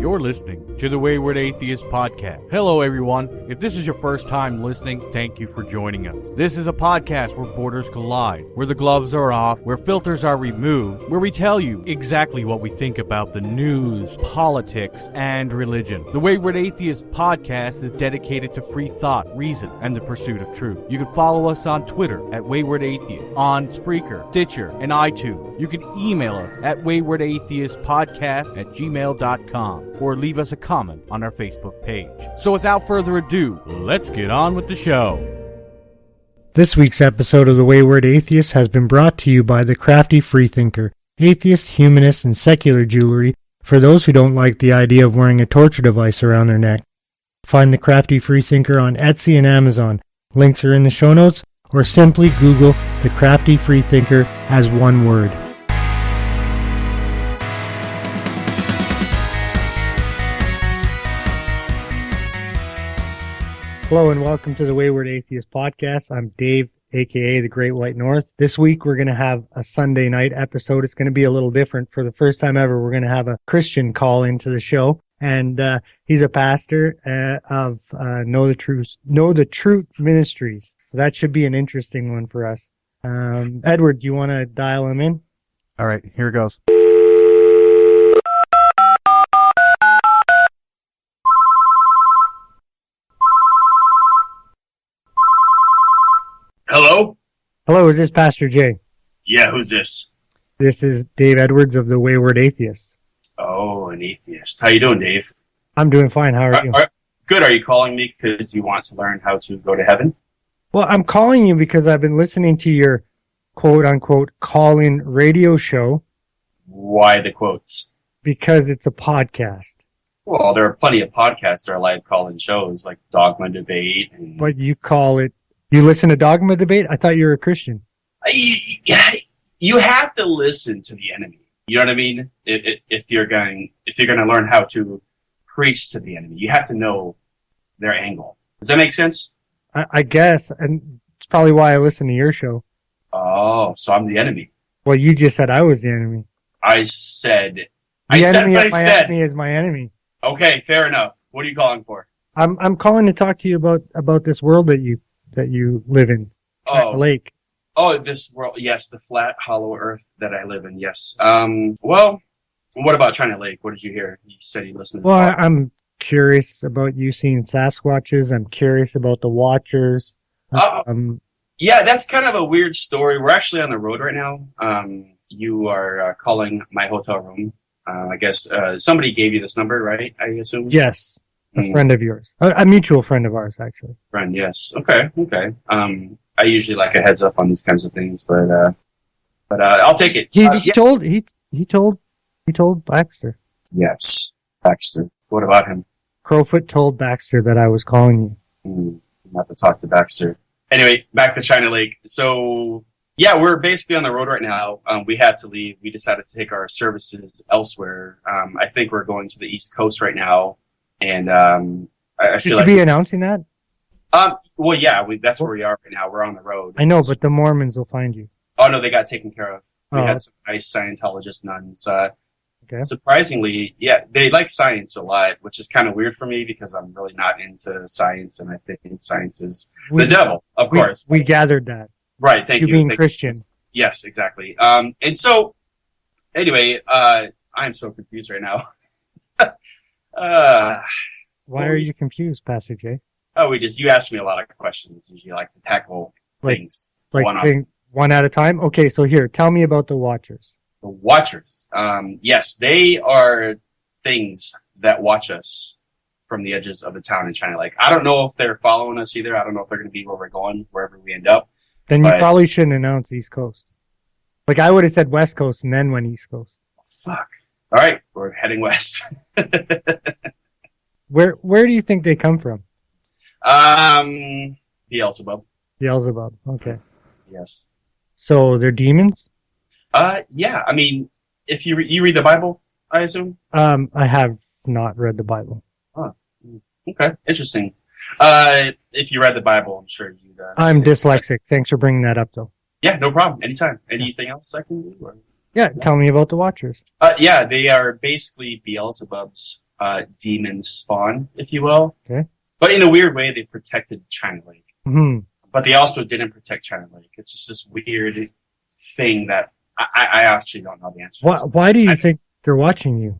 You're listening to the Wayward Atheist Podcast. Hello, everyone. If this is your first time listening, thank you for joining us. This is a podcast where borders collide, where the gloves are off, where filters are removed, where we tell you exactly what we think about the news, politics, and religion. The Wayward Atheist Podcast is dedicated to free thought, reason, and the pursuit of truth. You can follow us on Twitter at Wayward Atheist, on Spreaker, Stitcher, and iTunes. You can email us at waywardatheistpodcast@gmail.com or leave us a comment on our Facebook page. So without further ado, let's get on with the show. This week's episode of The Wayward Atheist has been brought to you by the Crafty Freethinker, atheist, humanist, and secular jewelry for those who don't like the idea of wearing a torture device around their neck. Find the Crafty Freethinker on Etsy and Amazon. Links are in the show notes, or simply Google the Crafty Freethinker as one word. Hello and welcome to the Wayward Atheist Podcast. I'm Dave, aka the Great White North. This week we're going to have a Sunday night episode. It's going to be a little different. For the first time ever, we're going to have a Christian call into the show. And he's a pastor of Know the Truth Ministries. So that should be an interesting one for us. Edward, do you want to dial him in? All right, here it goes. Hello? Hello, is this Pastor Jay? Yeah, who's this? This is Dave Edwards of the Wayward Atheist. Oh, an atheist. How you doing, Dave? I'm doing fine. How are you? Good. Are you calling me because you want to learn how to go to heaven? Well, I'm calling you because I've been listening to your quote-unquote call-in radio show. Why the quotes? Because it's a podcast. Well, there are plenty of podcasts that are live call-in shows, like Dogma Debate. But you call it... You listen to Dogma Debate? I thought you were a Christian. You have to listen to the enemy. You know what I mean? If you're going to learn how to preach to the enemy, you have to know their angle. Does that make sense? I guess, and it's probably why I listen to your show. Oh, so I'm the enemy. Well, you just said I was the enemy. I said my enemy is my enemy. Okay, fair enough. What are you calling for? I'm calling to talk to you about this world that you live in. Oh, Lake. Oh, this world. Yes, the flat, hollow earth that I live in. Yes. Well, what about China Lake? What did you hear? You said you listened to Well, I'm curious about you seeing Sasquatches. I'm curious about the Watchers. Yeah, that's kind of a weird story. We're actually on the road right now. You are calling my hotel room. I guess somebody gave you this number, right? I assume? Yes. A friend of yours. A mutual friend of ours, actually. Friend, yes. Okay. I usually like a heads up on these kinds of things, but I'll take it. He told Baxter. Yes, Baxter. What about him? Crowfoot told Baxter that I was calling you. Have to talk to Baxter. Anyway, back to China Lake. So, yeah, we're basically on the road right now. We had to leave. We decided to take our services elsewhere. I think we're going to the East Coast right now. And should you be announcing that? Well, yeah, that's where we are right now. We're on the road. I know, but the Mormons will find you. Oh, no, they got taken care of. We had some nice Scientologist nuns. Okay. Surprisingly, yeah, they like science a lot, which is kind of weird for me because I'm really not into science, and I think science is the devil, of course. We gathered that. Right, thank you. You being Christian. Yes, exactly. And so, anyway, I'm so confused right now. Why are you confused, Pastor Jay? Oh, you ask me a lot of questions. You like to tackle things one at a time. Okay, so here, tell me about the Watchers. The Watchers. Yes, they are things that watch us from the edges of the town in China Lake. I don't know if they're following us either. I don't know if they're going to be where we're going, wherever we end up. Then you probably shouldn't announce East Coast. Like I would have said West Coast and then went East Coast. Fuck. All right, we're heading west. Where do you think they come from? Beelzebub. Beelzebub. Okay. Yes. So they're demons? Yeah. I mean, if you read the Bible, I assume. I have not read the Bible. Oh, okay. Interesting. If you read the Bible, I'm sure you'd. I'm dyslexic. Thanks for bringing that up, though. Yeah, no problem. Anytime. Anything else I can do? Or? Yeah, tell me about the Watchers. Yeah, they are basically Beelzebub's demon spawn, if you will. Okay. But in a weird way, they protected China Lake. Mm-hmm. But they also didn't protect China Lake. It's just this weird thing that I actually don't know the answer to. Why do you think they're watching you?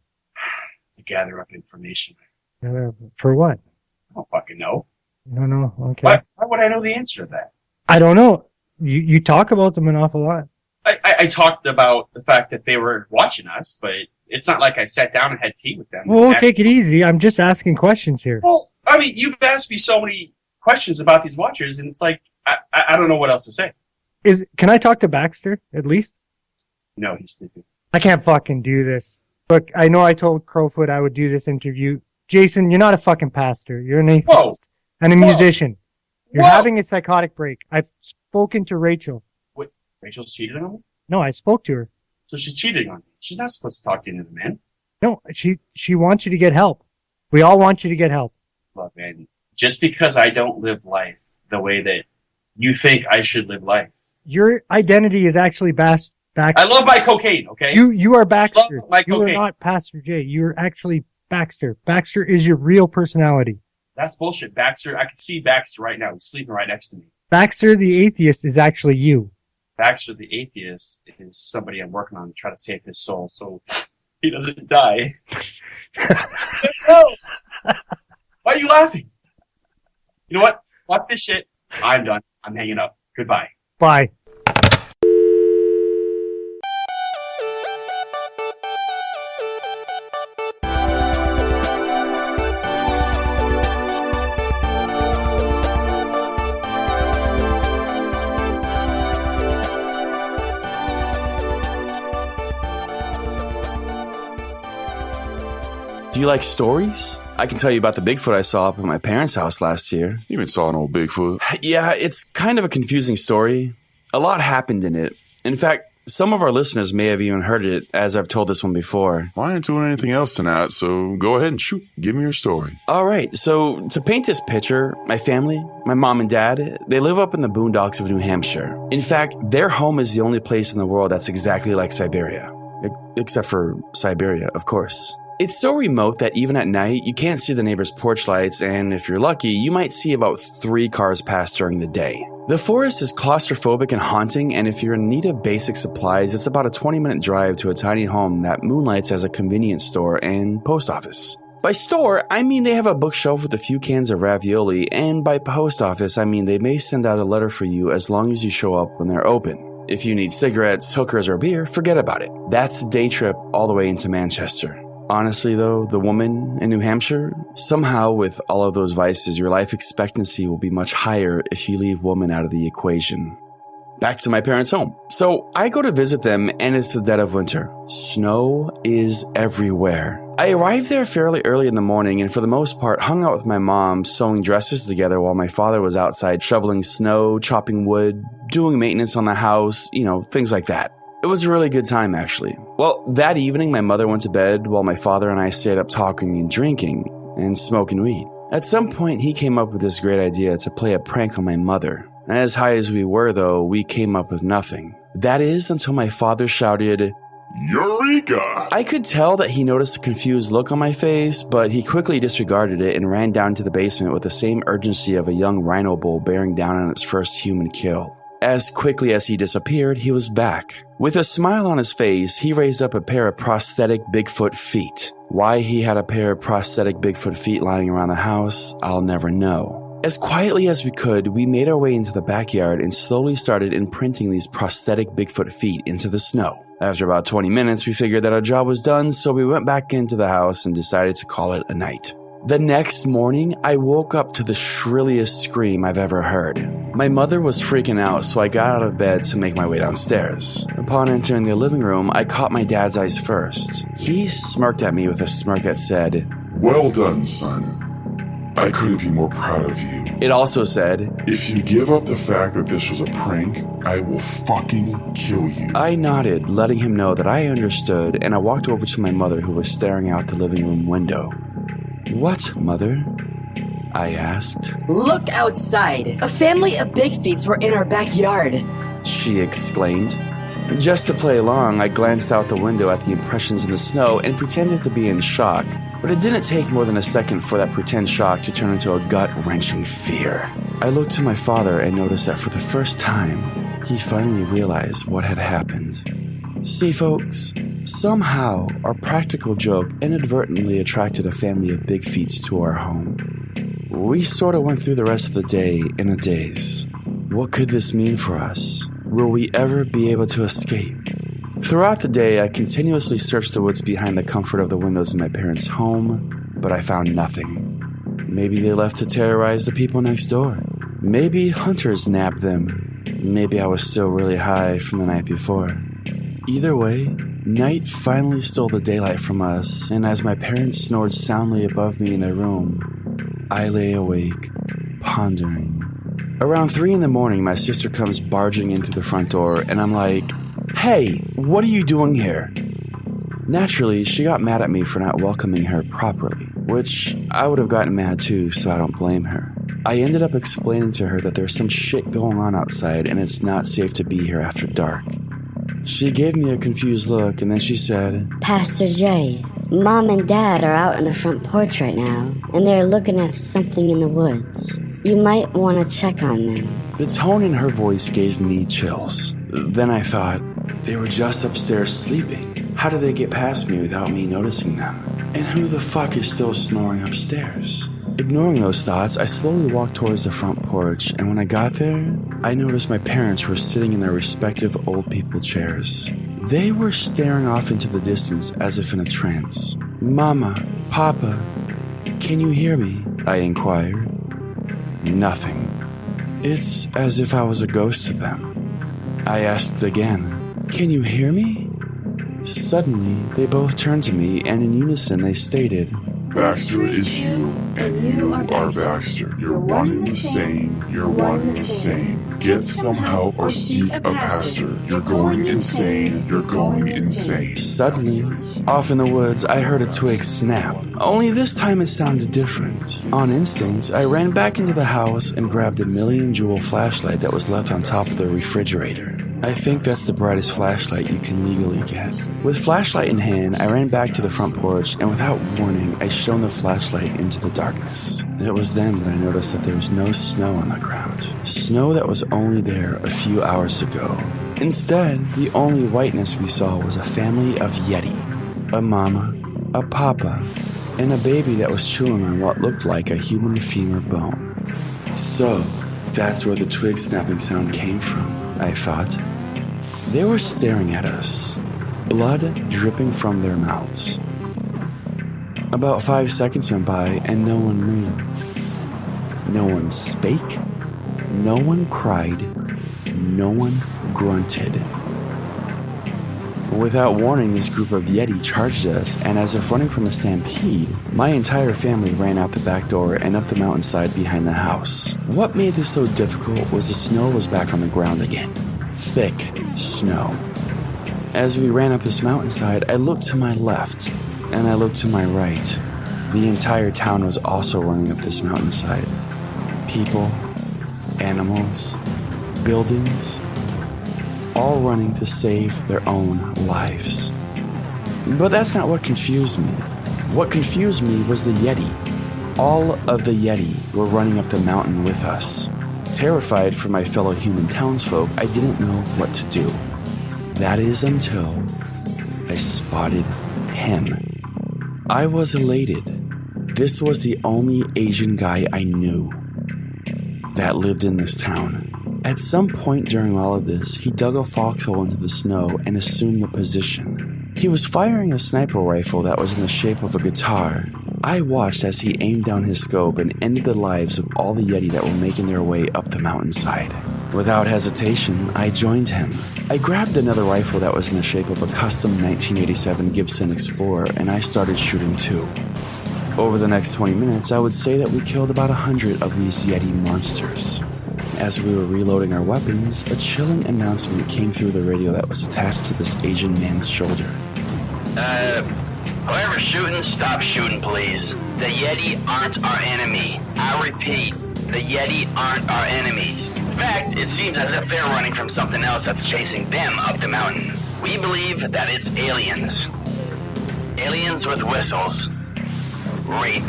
To gather up information. For what? I don't fucking know. No. Okay. Why would I know the answer to that? I don't know. You talk about them an awful lot. I talked about the fact that they were watching us, but it's not like I sat down and had tea with them. Well, take it easy. I'm just asking questions here. Well, I mean, you've asked me so many questions about these watchers, and it's like, I don't know what else to say. Can I talk to Baxter, at least? No, he's sleeping. I can't fucking do this. Look, I know I told Crowfoot I would do this interview. Jason, you're not a fucking pastor. You're an atheist and a musician. You're having a psychotic break. I've spoken to Rachel. Wait, Rachel's cheated on me? No, I spoke to her. So she's cheating on me. She's not supposed to talk to another man. No, she wants you to get help. We all want you to get help. Look, man, just because I don't live life the way that you think I should live life. Your identity is actually Baxter. I love my cocaine, okay? You are Baxter. Love my you cocaine. are not Pastor J. You're actually Baxter. Baxter is your real personality. That's bullshit. Baxter, I can see Baxter right now. He's sleeping right next to me. Baxter the atheist is actually you. Baxter the atheist is somebody I'm working on to try to save his soul so he doesn't die. No! Why are you laughing? You know what? Fuck this shit. I'm done. I'm hanging up. Goodbye. Bye. Do you like stories? I can tell you about the Bigfoot I saw up at my parents' house last year. You even saw an old Bigfoot. Yeah, it's kind of a confusing story. A lot happened in it. In fact, some of our listeners may have even heard it, as I've told this one before. Well, I ain't doing anything else tonight, so go ahead and shoot. Give me your story. All right, so to paint this picture, my family, my mom and dad, they live up in the boondocks of New Hampshire. In fact, their home is the only place in the world that's exactly like Siberia. Except for Siberia, of course. It's so remote that even at night, you can't see the neighbor's porch lights, and if you're lucky, you might see about 3 cars pass during the day. The forest is claustrophobic and haunting, and if you're in need of basic supplies, it's about a 20-minute drive to a tiny home that moonlights as a convenience store and post office. By store, I mean they have a bookshelf with a few cans of ravioli, and by post office, I mean they may send out a letter for you as long as you show up when they're open. If you need cigarettes, hookers, or beer, forget about it. That's a day trip all the way into Manchester. Honestly, though, the woman in New Hampshire, somehow with all of those vices, your life expectancy will be much higher if you leave woman out of the equation. Back to my parents' home. So I go to visit them, and it's the dead of winter. Snow is everywhere. I arrived there fairly early in the morning, and for the most part hung out with my mom, sewing dresses together while my father was outside shoveling snow, chopping wood, doing maintenance on the house, things like that. It was a really good time, actually. Well, that evening, my mother went to bed while my father and I stayed up talking and drinking and smoking weed. At some point, he came up with this great idea to play a prank on my mother. As high as we were, though, we came up with nothing. That is, until my father shouted, Eureka! I could tell that he noticed a confused look on my face, but he quickly disregarded it and ran down to the basement with the same urgency of a young rhino bull bearing down on its first human kill. As quickly as he disappeared, he was back. With a smile on his face, he raised up a pair of prosthetic Bigfoot feet. Why he had a pair of prosthetic Bigfoot feet lying around the house, I'll never know. As quietly as we could, we made our way into the backyard and slowly started imprinting these prosthetic Bigfoot feet into the snow. After about 20 minutes, we figured that our job was done, so we went back into the house and decided to call it a night. The next morning, I woke up to the shrilliest scream I've ever heard. My mother was freaking out, so I got out of bed to make my way downstairs. Upon entering the living room, I caught my dad's eyes first. He smirked at me with a smirk that said, Well done, son. I couldn't be more proud of you. It also said, If you give up the fact that this was a prank, I will fucking kill you. I nodded, letting him know that I understood, and I walked over to my mother who was staring out the living room window. What, Mother? I asked. Look outside. A family of big feets were in our backyard. She exclaimed. Just to play along, I glanced out the window at the impressions in the snow and pretended to be in shock. But it didn't take more than a second for that pretend shock to turn into a gut-wrenching fear. I looked to my father and noticed that for the first time, he finally realized what had happened. See, folks, somehow our practical joke inadvertently attracted a family of big feets to our home. We sort of went through the rest of the day in a daze. What could this mean for us? Will we ever be able to escape? Throughout the day, I continuously searched the woods behind the comfort of the windows in my parents' home, but I found nothing. Maybe they left to terrorize the people next door. Maybe hunters nabbed them. Maybe I was still really high from the night before. Either way, night finally stole the daylight from us, and as my parents snored soundly above me in their room, I lay awake, pondering. Around 3 in the morning, my sister comes barging in through the front door, and I'm like, "Hey, what are you doing here?" Naturally, she got mad at me for not welcoming her properly, which I would have gotten mad too, so I don't blame her. I ended up explaining to her that there's some shit going on outside and it's not safe to be here after dark. She gave me a confused look, and then she said, "Pastor Jay, Mom and Dad are out on the front porch right now, and they're looking at something in the woods. You might want to check on them." The tone in her voice gave me chills. Then I thought, they were just upstairs sleeping. How did they get past me without me noticing them? And who the fuck is still snoring upstairs? Ignoring those thoughts, I slowly walked towards the front porch, and when I got there, I noticed my parents were sitting in their respective old people chairs. They were staring off into the distance as if in a trance. "Mama, Papa, can you hear me?" I inquired. Nothing. It's as if I was a ghost to them. I asked again, "Can you hear me?" Suddenly, they both turned to me, and in unison they stated, Baxter is you, and you are Baxter. You're one and the same. You're one and the same. Get some help or seek a pastor. You're going insane. You're going insane. Suddenly, off in the woods, I heard a twig snap. Only this time it sounded different. On instinct, I ran back into the house and grabbed a million-jewel flashlight that was left on top of the refrigerator. I think that's the brightest flashlight you can legally get. With flashlight in hand, I ran back to the front porch, and without warning, I shone the flashlight into the darkness. It was then that I noticed that there was no snow on the ground. Snow that was only there a few hours ago. Instead, the only whiteness we saw was a family of Yeti. A mama, a papa, and a baby that was chewing on what looked like a human femur bone. So, that's where the twig snapping sound came from, I thought. They were staring at us, blood dripping from their mouths. About 5 seconds went by and no one moved. No one spake, no one cried, no one grunted. Without warning, this group of Yeti charged us, and as if running from a stampede, my entire family ran out the back door and up the mountainside behind the house. What made this so difficult was the snow was back on the ground again. Thick snow. As we ran up this mountainside, I looked to my left, and I looked to my right. The entire town was also running up this mountainside. People, animals, buildings, all running to save their own lives. But that's not what confused me. What confused me was the Yeti. All of the Yeti were running up the mountain with us. Terrified for my fellow human townsfolk, I didn't know what to do. That is until I spotted him. I was elated. This was the only Asian guy I knew that lived in this town. At some point during all of this, he dug a foxhole into the snow and assumed the position. He was firing a sniper rifle that was in the shape of a guitar. I watched as he aimed down his scope and ended the lives of all the Yeti that were making their way up the mountainside. Without hesitation, I joined him. I grabbed another rifle that was in the shape of a custom 1987 Gibson Explorer, and I started shooting too. Over the next 20 minutes, I would say that we killed about 100 of these Yeti monsters. As we were reloading our weapons, a chilling announcement came through the radio that was attached to this Asian man's shoulder. Whoever's shooting, stop shooting, please. The Yeti aren't our enemy. I repeat, the Yeti aren't our enemies. In fact, it seems as if they're running from something else that's chasing them up the mountain. We believe that it's aliens. Aliens with whistles. rape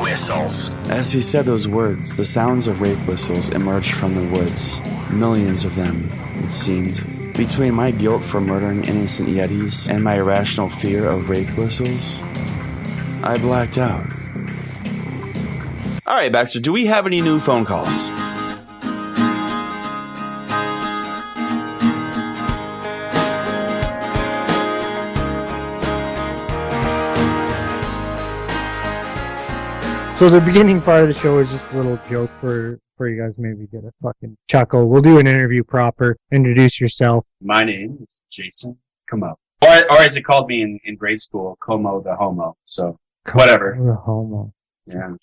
whistles. As he said those words, the sounds of rape whistles emerged from the woods. Millions of them, it seemed. Between my guilt for murdering innocent Yetis and my irrational fear of rape whistles, I blacked out. All right, Baxter, do we have any new phone calls? So the beginning part of the show is just a little joke for you guys, maybe get a fucking chuckle. We'll do an interview proper. Introduce yourself. My name is Jason Como. Or as it called me in grade school, Como the Homo. So, whatever. The homo. Yeah.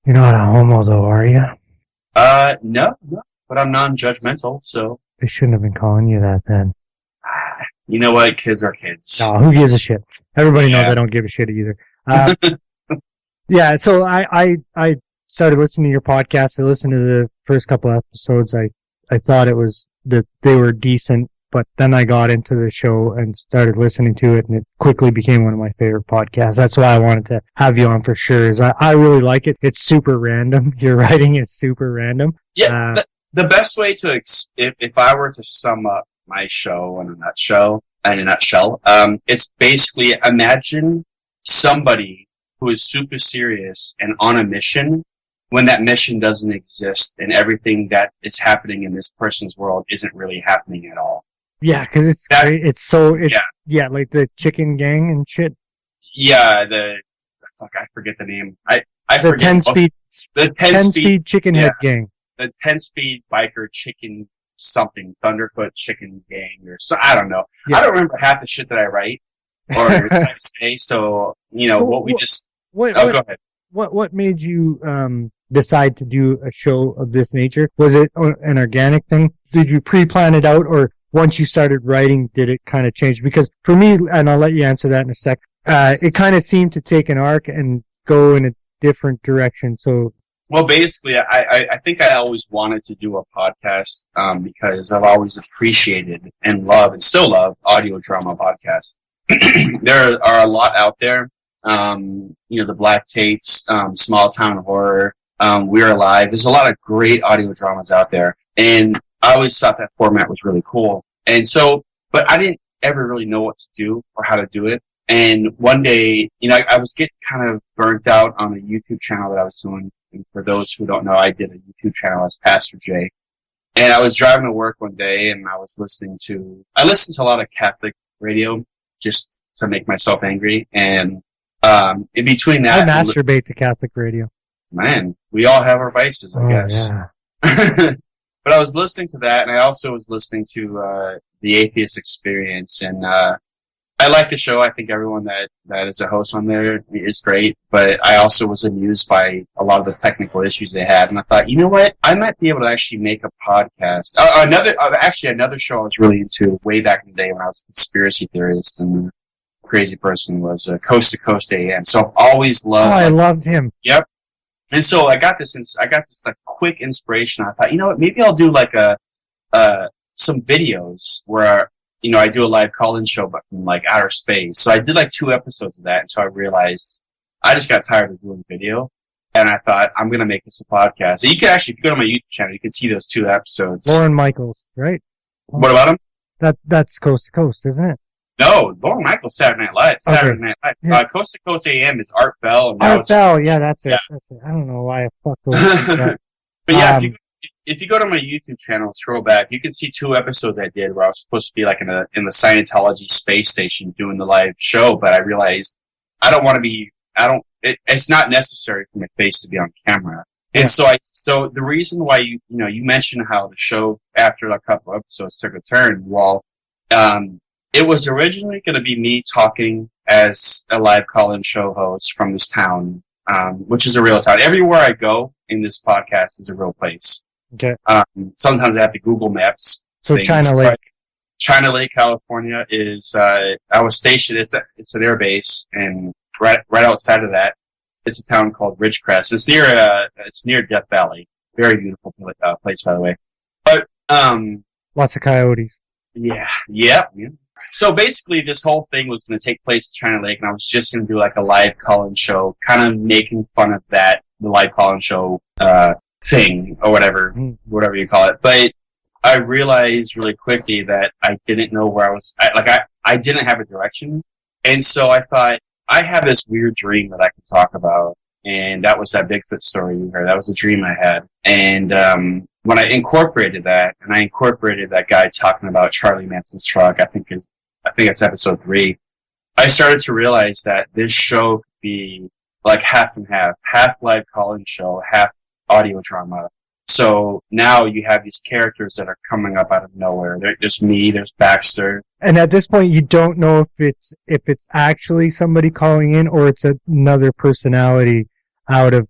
You're not a homo though, are you? No. But I'm non-judgmental, so. They shouldn't have been calling you that then. You know what? Kids are kids. No, who gives a shit? Everybody knows I don't give a shit either. Yeah, so I started listening to your podcast. I listened to the first couple of episodes. I thought it was that they were decent, but then I got into the show and started listening to it, and it quickly became one of my favorite podcasts. That's why I wanted to have you on for sure. I really like it. It's super random. Your writing is super random. Yeah, the best way to if I were to sum up my show in a nutshell, it's basically imagine somebody who is super serious and on a mission when that mission doesn't exist and everything that is happening in this person's world isn't really happening at all. Yeah, because it's great. Like the chicken gang and shit. Yeah, I forget the name. I the forget 10-speed chicken head gang. The 10-speed biker chicken something, Thunderfoot chicken gang or so, I don't know. Yeah. I don't remember half the shit that I write or what I say. So, go ahead. What made you decide to do a show of this nature? Was it an organic thing? Did you pre-plan it out, or once you started writing, did it kind of change? Because for me, and I'll let you answer that in a sec, it kind of seemed to take an arc and go in a different direction. So, well, basically, I think I always wanted to do a podcast because I've always appreciated and still love audio drama podcasts. There are a lot out there. The Black Tapes, Small Town Horror, We're Alive. There's a lot of great audio dramas out there. And I always thought that format was really cool. And so, but I didn't ever really know what to do or how to do it. And one day, I was getting kind of burnt out on the YouTube channel that I was doing. And for those who don't know, I did a YouTube channel as Pastor Jay. And I was driving to work one day and I listened to a lot of Catholic radio just to make myself angry. And in between that, I masturbate to Catholic radio. Man, we all have our vices, I guess. Yeah. But I was listening to that, and I also was listening to the Atheist Experience, and I like the show. I think everyone that is a host on there is great, but I also was amused by a lot of the technical issues they had, and I thought, you know what? I might be able to actually make a podcast. Another show I was really into way back in the day when I was a conspiracy theorist and crazy person was Coast to Coast AM. So I've always loved. Oh, I loved him. Yep. And so I got this like quick inspiration. I thought, you know what? Maybe I'll do like some videos where I do a live call-in show, but from like outer space. So I did like 2 episodes of that, and so I realized I just got tired of doing video, and I thought I'm gonna make this a podcast. So you can actually, if you go to my YouTube channel, you can see those 2 episodes. Lorne Michaels, right? What about him? That's Coast to Coast, isn't it? No, Lorne Michaels, Saturday Night Live. Okay. Saturday Night Live. Yeah. Coast to Coast AM is Art Bell. And Art Bell, yeah, that's it. Yeah. That's it. I don't know why I fucked over that. But yeah, if you go to my YouTube channel and scroll back, you can see 2 episodes I did where I was supposed to be like in the Scientology space station doing the live show, but I realized it's not necessary for my face to be on camera. Yeah. And so the reason why you mentioned how the show after a couple of episodes took a turn, it was originally going to be me talking as a live call-in show host from this town, which is a real town. Everywhere I go in this podcast is a real place. Okay. Sometimes I have to Google Maps. So China Lake. China Lake, California is, I was stationed, it's an air base, and right outside of that, it's a town called Ridgecrest. It's near Death Valley. Very beautiful place, by the way. But, lots of coyotes. Yeah. So basically, this whole thing was going to take place at China Lake, and I was just going to do like a live call-in show, kind of making fun of the live call-in show thing or whatever you call it. But I realized really quickly that I didn't know where I was. I didn't have a direction, and so I thought I have this weird dream that I can talk about, and that was that Bigfoot story you heard. That was a dream I had, and when I incorporated that, and I incorporated that guy talking about Charlie Manson's truck, I think it's episode 3, I started to realize that this show could be like half and half live call-in show, half audio drama. So now you have these characters that are coming up out of nowhere. There's me, there's Baxter. And at this point, you don't know if it's actually somebody calling in or it's another personality out of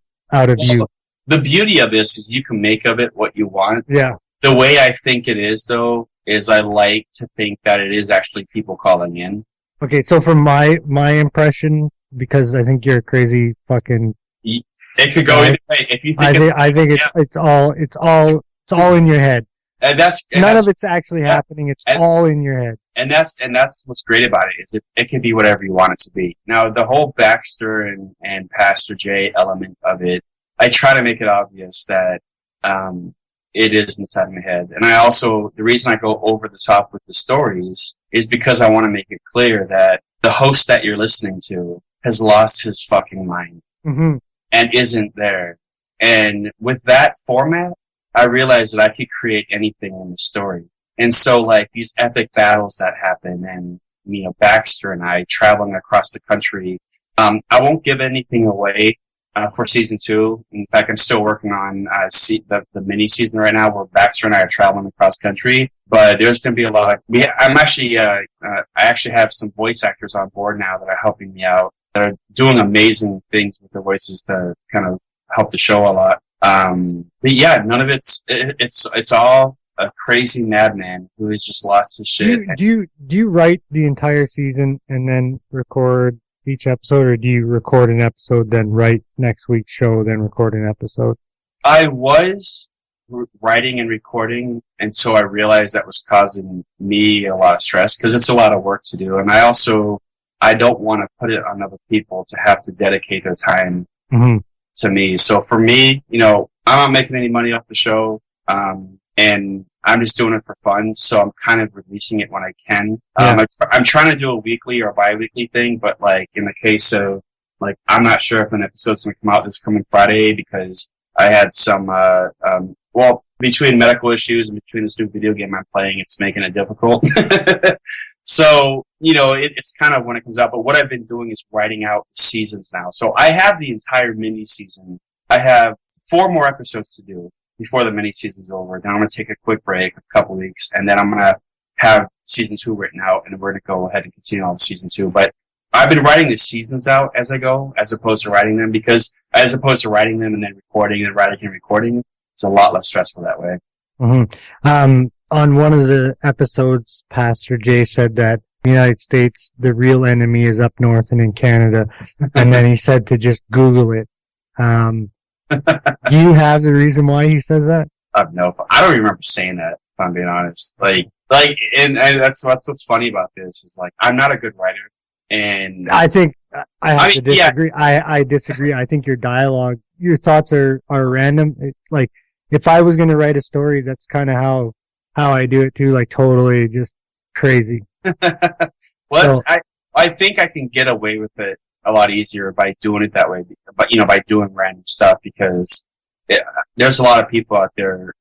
you. The beauty of this is you can make of it what you want. Yeah. The way I think it is, though, is I like to think that it is actually people calling in. Okay, so from my impression, because I think you're a crazy fucking. It could go either way. If you think I think it's all in your head. And none of it's actually happening. It's all in your head. And that's what's great about it, is it can be whatever you want it to be. Now, the whole Baxter and Pastor J element of it, I try to make it obvious that it is inside my head. And the reason I go over the top with the stories is because I want to make it clear that the host that you're listening to has lost his fucking mind and isn't there. And with that format, I realized that I could create anything in the story. And so, like, these epic battles that happen and, Baxter and I traveling across the country, I won't give anything away for season 2. In fact, I'm still working on the mini season right now, where Baxter and I are traveling across country. But there's going to be a lot of. I actually have some voice actors on board now that are helping me out, that are doing amazing things with their voices to kind of help the show a lot. But yeah, none of it's all a crazy madman who has just lost his shit. Do you write the entire season and then record each episode, or do you record an episode, then write next week's show, then record an episode? I was writing and recording, and so I realized that was causing me a lot of stress, because it's a lot of work to do, and I don't want to put it on other people to have to dedicate their time to me. So for me, I'm not making any money off the show, and I'm just doing it for fun, so I'm kind of releasing it when I can. Yeah. I'm trying to do a weekly or bi-weekly thing, but like in the case of, like, I'm not sure if an episode's going to come out this coming Friday, because I had some, between medical issues and between this new video game I'm playing, it's making it difficult. So, it's kind of when it comes out, but what I've been doing is writing out the seasons now. So I have the entire mini season. I have 4 more episodes to do before the mini season's over. Then I'm going to take a quick break, a couple weeks, and then I'm going to have season 2 written out, and we're going to go ahead and continue on with season 2. But I've been writing the seasons out as I go, as opposed to writing them, because as opposed to writing them and then recording and writing and recording, it's a lot less stressful that way. On one of the episodes, Pastor Jay said that in the United States, the real enemy is up north and in Canada. And then he said to just Google it. Do you have the reason why he says that? I don't even remember saying that, if I'm being honest. And that's what's funny about this is, like, I'm not a good writer, and I think I have to disagree. Yeah. I disagree. I think your dialogue, your thoughts are random. Like, if I was going to write a story, that's kind of how I do it too. Like, totally just crazy. I think I can get away with it a lot easier by doing it that way, but by doing random stuff, because there's a lot of people out there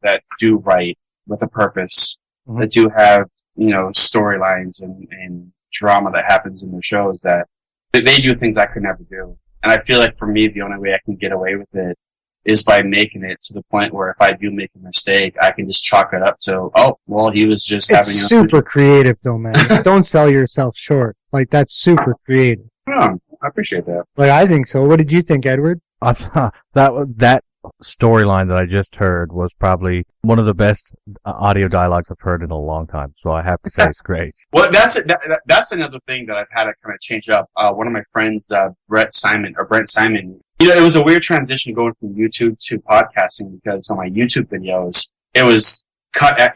that do write with a purpose, that do have storylines and drama that happens in their shows, that they do things I could never do. And I feel like for me, the only way I can get away with it is by making it to the point where if I do make a mistake, I can just chalk it up to, he was just having It's super creative though, man. Don't sell yourself short. Like, that's super creative. Oh, I appreciate that. Like, I think so. What did you think, Edward? That storyline that I just heard was probably one of the best audio dialogues I've heard in a long time. So I have to say it's great. Well, that's another thing that I've had to kind of change up. One of my friends, Brent Simon, it was a weird transition going from YouTube to podcasting, because on my YouTube videos, it was cut at,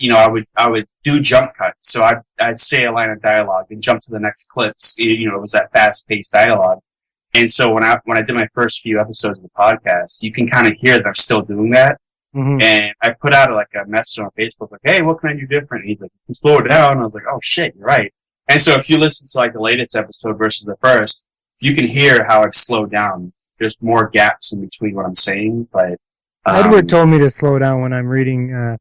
I would do jump cuts. So I'd say a line of dialogue and jump to the next clips. It was that fast paced dialogue. And so when I did my first few episodes of the podcast, you can kind of hear that I'm still doing that. Mm-hmm. And I put out like a message on Facebook, like, hey, what can I do different? And he's like, you can slow it down. And I was like, oh shit, you're right. And so if you listen to like the latest episode versus the first, you can hear how I've slowed down. There's more gaps in between what I'm saying, but Edward told me to slow down when I'm reading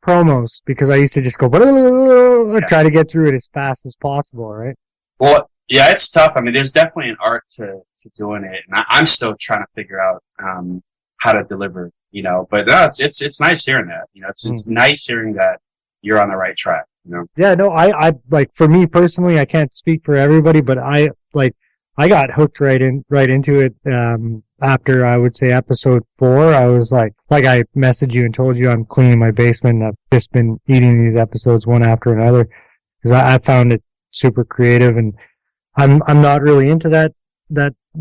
promos because I used to just go try to get through it as fast as possible, right? Well, yeah, it's tough. I mean, there's definitely an art to doing it, and I'm still trying to figure out how to deliver, But no, it's nice hearing that. It's nice hearing that you're on the right track. Yeah, no, I like, for me personally, I can't speak for everybody, but I got hooked right into it after, I would say, episode 4. I was like I messaged you and told you I'm cleaning my basement, and I've just been eating these episodes one after another because I found it super creative, and I'm not really into that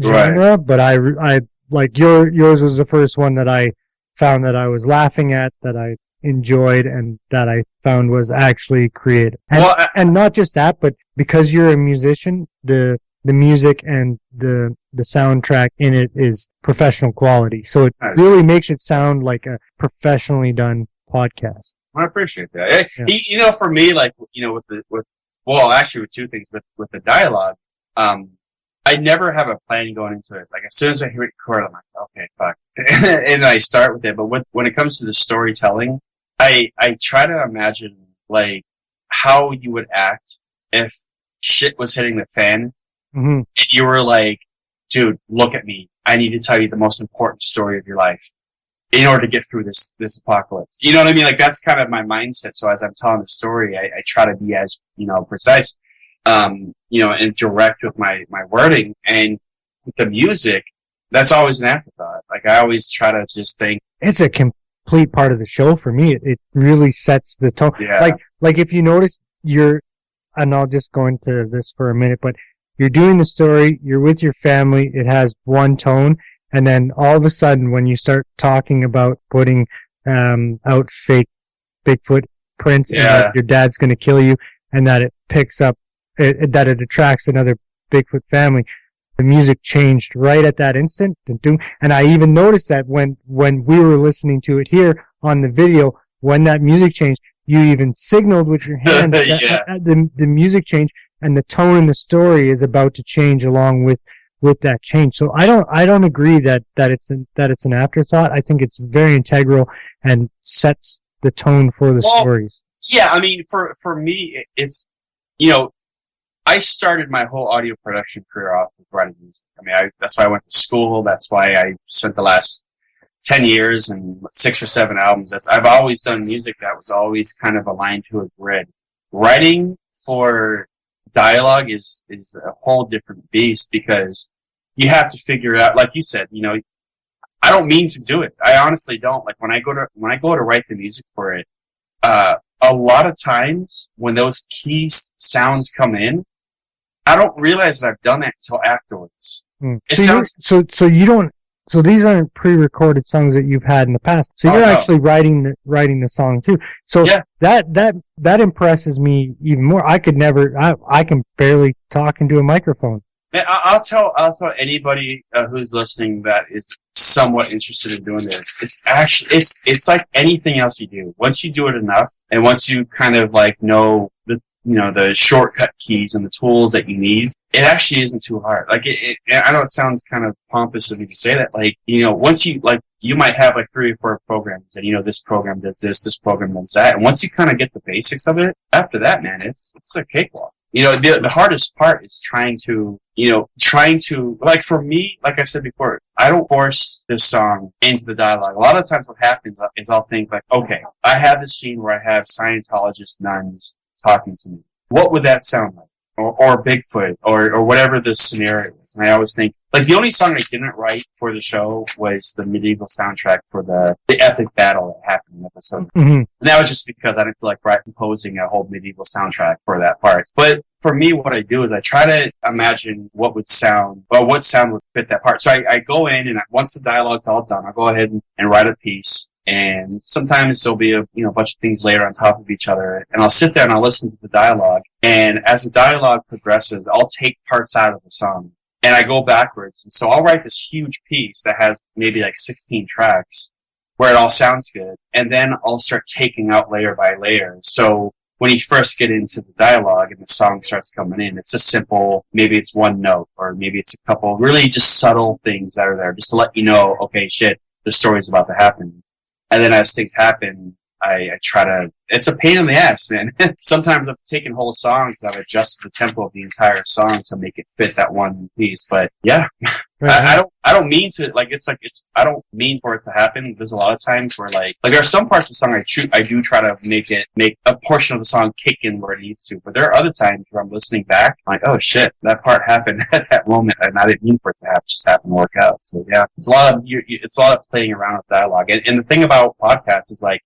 genre, right. But I like yours was the first one that I found that I was laughing at, that I enjoyed, and that I found was actually creative. And not just that, but because you're a musician, the music and the soundtrack in it is professional quality. So it really makes it sound like a professionally done podcast. I appreciate that. Yeah. For me, with two things, with the dialogue, I never have a plan going into it. Like, as soon as I hear it record, I'm like, okay, fuck. And I start with it. But when it comes to the storytelling, I try to imagine, like, how you would act if shit was hitting the fan. Mm-hmm. And you were like, dude, look at me. I need to tell you the most important story of your life in order to get through this apocalypse. You know what I mean? Like, that's kind of my mindset. So as I'm telling the story, I try to be as, precise, and direct with my wording. And with the music, that's always an afterthought. Like, I always try to just think. It's a complete part of the show for me. It really sets the tone. Yeah. Like if you notice, and I'll just go into this for a minute, but you're doing the story, you're with your family, it has one tone, and then all of a sudden when you start talking about putting out fake Bigfoot prints and that your dad's going to kill you, and that it picks up, that it attracts another Bigfoot family, the music changed right at that instant. And I even noticed that when we were listening to it here on the video, when that music changed, you even signaled with your hand that the music changed. And the tone in the story is about to change along with that change. So I don't agree that it's an afterthought. I think it's very integral and sets the tone for the stories. Yeah, I mean, for me, it's, I started my whole audio production career off with writing music. I mean, that's why I went to school. That's why I spent the last 10 years and 6 or 7 albums. I've always done music that was always kind of aligned to a grid. Writing for dialogue is a whole different beast because you have to figure out, like you said, I don't mean to do it. I honestly don't. Like, when I go to write the music for it, a lot of times when those key sounds come in, I don't realize that I've done that until afterwards. So these aren't pre-recorded songs that you've had in the past. So you're actually writing the song too. So that impresses me even more. I can barely talk into a microphone. And I'll tell anybody who's listening that is somewhat interested in doing this. It's like anything else you do. Once you do it enough, and once you kind of like know the shortcut keys and the tools that you need, it actually isn't too hard. Like, I know it sounds kind of pompous of me to say that. Like, once you might have like 3 or 4 programs and this program does this program does that. And once you kind of get the basics of it, after that, man, it's a cakewalk. The hardest part is trying to, like, for me, like I said before, I don't force this song into the dialogue. A lot of times what happens is I'll think like, okay, I have this scene where I have Scientologist nuns talking to me. What would that sound like? Or Bigfoot, or whatever the scenario is. And I always think, like, the only song I didn't write for the show was the medieval soundtrack for the epic battle that happened in the episode. Mm-hmm. And that was just because I didn't feel like composing a whole medieval soundtrack for that part. But for me, what I do is I try to imagine what sound would fit that part. So I go in, and once the dialogue's all done, I'll go ahead and write a piece. And sometimes there'll be a bunch of things layered on top of each other. And I'll sit there and I'll listen to the dialogue. And as the dialogue progresses, I'll take parts out of the song and I go backwards. And so I'll write this huge piece that has maybe like 16 tracks where it all sounds good. And then I'll start taking out layer by layer. So when you first get into the dialogue and the song starts coming in, it's a simple, maybe it's one note or maybe it's a couple really just subtle things that are there just to let you know, okay, shit, the story's about to happen. And then as things happen, I try to, it's a pain in the ass, man. Sometimes I've taken whole songs and I've adjusted the tempo of the entire song to make it fit that one piece. But yeah, I don't mean to, I don't mean for it to happen. There's a lot of times where there are some parts of the song I do try to make a portion of the song kick in where it needs to. But there are other times where I'm listening back, I'm like, oh shit, that part happened at that moment and I didn't mean for it to happen, it just happened to work out. So yeah, it's a lot of playing around with dialogue. And the thing about podcasts is a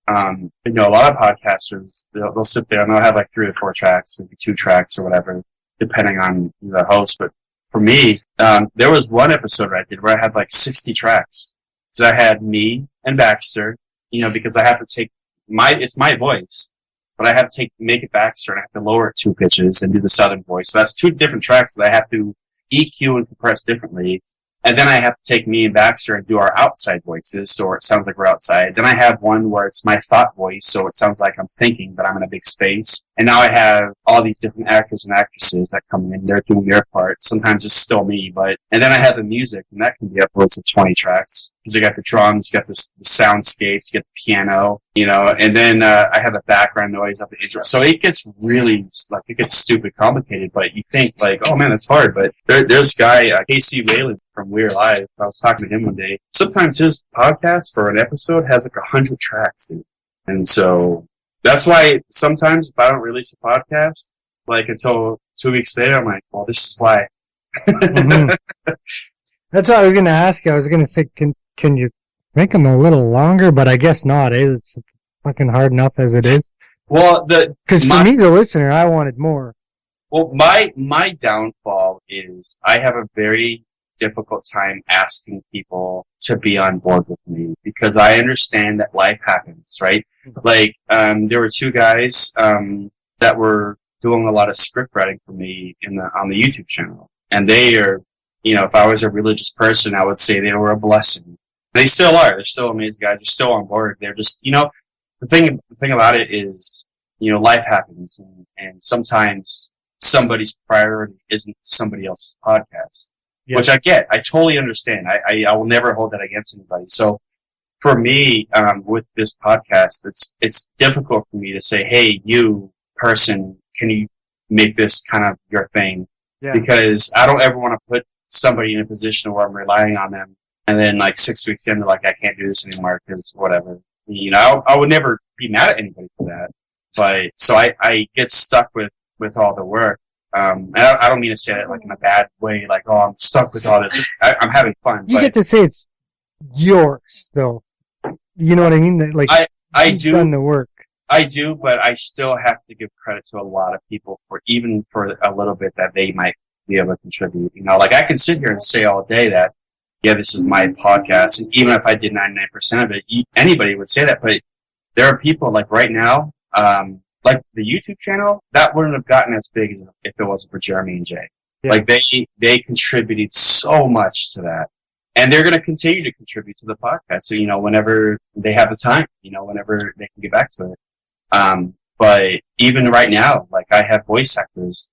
lot of podcasters, they'll sit there and they'll have 3 or 4 tracks, maybe 2 tracks or whatever, depending on the host. But for me, there was one episode I did where I had 60 tracks. So I had me and Baxter, because I have to take it's my voice, but I have to make it Baxter and I have to lower it 2 pitches and do the southern voice. So that's 2 different tracks that I have to EQ and compress differently. And then I have to take me and Baxter and do our outside voices, so it sounds like we're outside. Then I have one where it's my thought voice, so it sounds like I'm thinking, but I'm in a big space. And now I have all these different actors and actresses that come in, they're doing their parts. Sometimes it's still me, and then I have the music, and that can be upwards of 20 tracks. Because you got the drums, you got the soundscapes, you get the piano, and then I have the background noise of the intro. So it gets really, it gets stupid complicated, but you think, oh man, that's hard. But there's a guy, Casey Whalen from We're Live. I was talking to him one day. Sometimes his podcast for an episode has 100 tracks, dude. And so that's why sometimes if I don't release a podcast, until 2 weeks later, I'm like, well, this is why. Mm-hmm. That's what I was going to ask you. I was going to say, can you make them a little longer? But I guess not, eh? It's fucking hard enough as it is. Well, because for me, the listener, I wanted more. Well, my downfall is I have a very difficult time asking people to be on board with me because I understand that life happens, right? There were 2 guys, that were doing a lot of script writing for me on the YouTube channel. And they are, if I was a religious person, I would say they were a blessing. They still are. They're still amazing guys. They're still on board. They're just, the thing about it is, life happens and sometimes somebody's priority isn't somebody else's podcast. Yeah. Which I get. I totally understand. I will never hold that against anybody. So for me, with this podcast, it's difficult for me to say, hey, you person, can you make this kind of your thing? Yeah. Because I don't ever want to put somebody in a position where I'm relying on them. And then 6 weeks in, they're like, I can't do this anymore because whatever. I would never be mad at anybody for that. But so I get stuck with all the work. And I don't mean to say that in a bad way, oh, I'm stuck with all this. I'm having fun. You get to say it's yours, though. You know what I mean? I do done the work. I do, but I still have to give credit to a lot of people for a little bit that they might be able to contribute. I can sit here and say all day that, yeah, this is my podcast, and even if I did 99% of it, anybody would say that. But there are people right now. The YouTube channel, that wouldn't have gotten as big as if it wasn't for Jeremy and Jay. Yeah. They contributed so much to that. And they're going to continue to contribute to the podcast. So, whenever they have the time, whenever they can get back to it. But even right now, I have voice actors,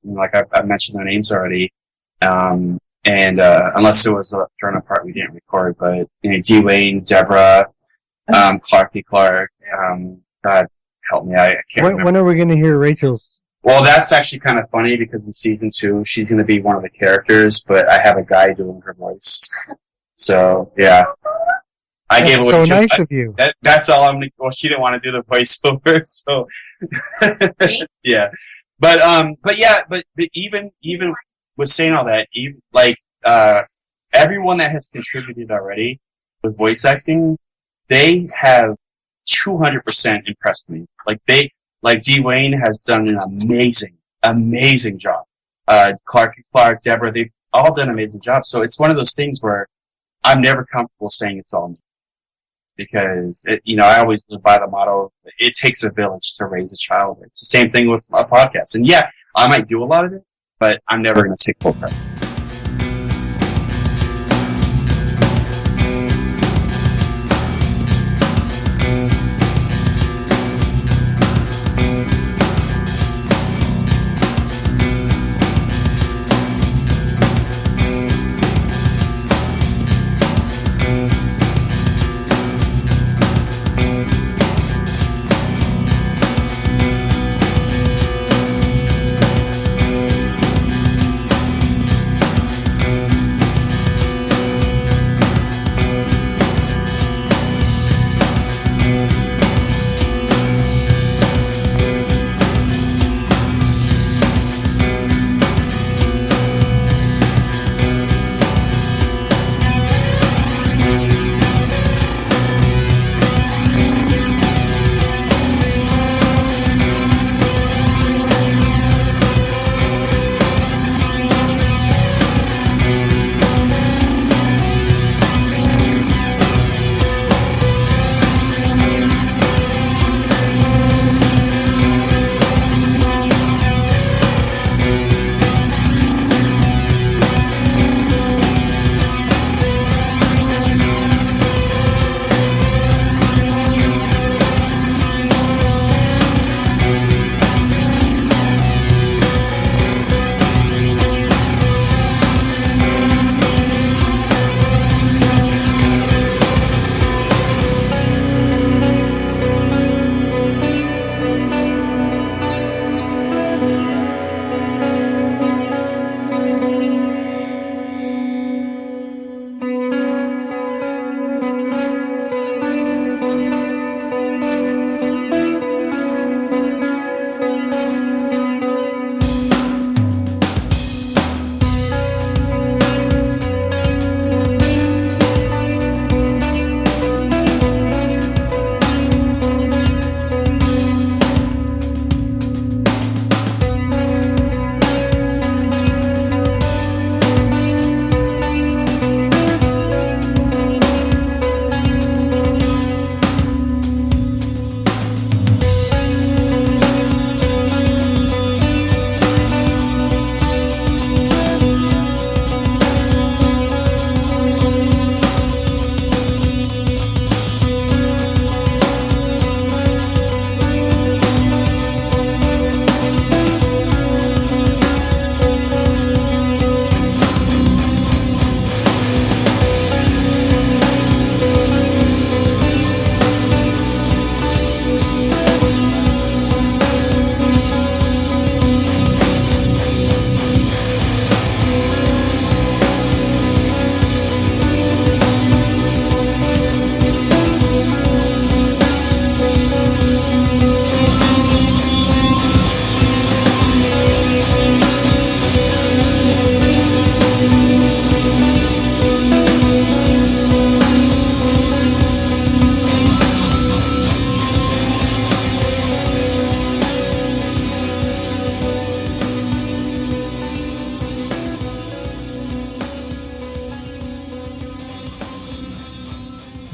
I've mentioned their names already. Unless it was during a part we didn't record, but, Dwayne, Deborah, Clarky Clark, God, help me. I can't remember. When are we going to hear Rachel's? Well, that's actually kind of funny because in season 2, she's going to be one of the characters, but I have a guy doing her voice. So, yeah. That's so nice of you. That's all I'm, well, she didn't want to do the voiceover, so. Yeah. But even with saying all that, everyone that has contributed already with voice acting, they have 200% impressed me. Dwayne has done an amazing job. Clark, Deborah, they've all done an amazing job. So it's one of those things where I'm never comfortable saying it's all me. because I always live by the motto, it takes a village to raise a child. It's the same thing with a podcast. And yeah, I might do a lot of it, but I'm never going to take full credit.